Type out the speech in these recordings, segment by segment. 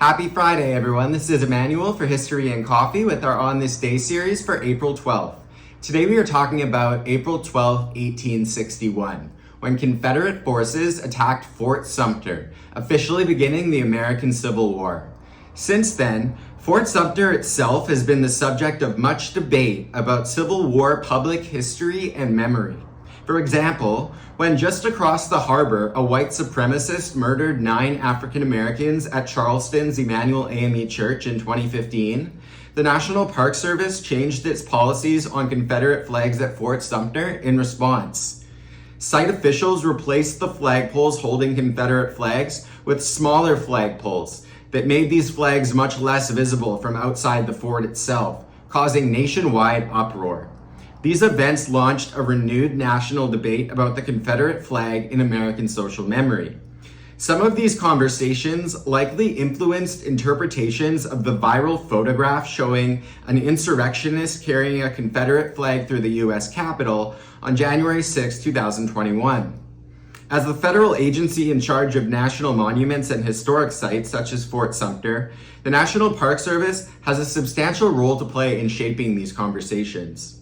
Happy Friday, everyone. This is Emanuel for History and Coffee with our On This Day series for April 12th. Today we are talking about April 12, 1861, when Confederate forces attacked Fort Sumter, officially beginning the American Civil War. Since then, Fort Sumter itself has been the subject of much debate about Civil War public history and memory. For example, when just across the harbor, a white supremacist murdered 9 African Americans at Charleston's Emanuel AME Church in 2015, the National Park Service changed its policies on Confederate flags at Fort Sumter in response. Site officials replaced the flagpoles holding Confederate flags with smaller flagpoles that made these flags much less visible from outside the fort itself, causing nationwide uproar. These events launched a renewed national debate about the Confederate flag in American social memory. Some of these conversations likely influenced interpretations of the viral photograph showing an insurrectionist carrying a Confederate flag through the U.S. Capitol on January 6, 2021. As the federal agency in charge of national monuments and historic sites such as Fort Sumter, the National Park Service has a substantial role to play in shaping these conversations.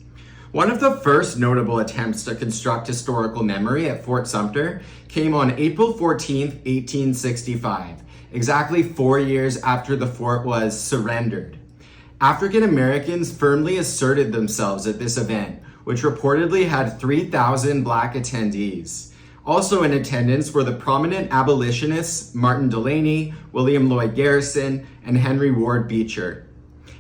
One of the first notable attempts to construct historical memory at Fort Sumter came on April 14, 1865, exactly 4 years after the fort was surrendered. African Americans firmly asserted themselves at this event, which reportedly had 3,000 Black attendees. Also in attendance were the prominent abolitionists Martin Delany, William Lloyd Garrison, and Henry Ward Beecher.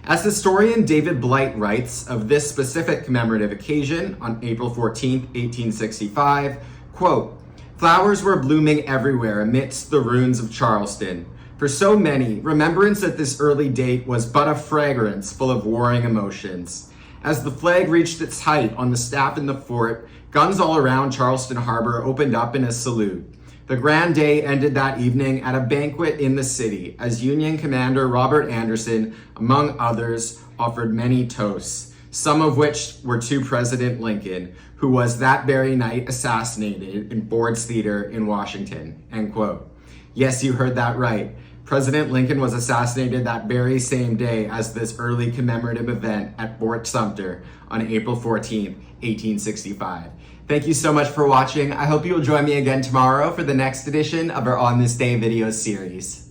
As historian David Blight writes of this specific commemorative occasion on April 14, 1865, quote, "Flowers were blooming everywhere amidst the ruins of Charleston. For so many, remembrance at this early date was but a fragrance full of warring emotions. As the flag reached its height on the staff in the fort, guns all around Charleston Harbor opened up in a salute. The grand day ended that evening at a banquet in the city, as Union Commander Robert Anderson, among others, offered many toasts, some of which were to President Lincoln, who was that very night assassinated in Ford's Theater in Washington," end quote. Yes, you heard that right. President Lincoln was assassinated that very same day as this early commemorative event at Fort Sumter on April 14, 1865. Thank you so much for watching. I hope you'll join me again tomorrow for the next edition of our On This Day video series.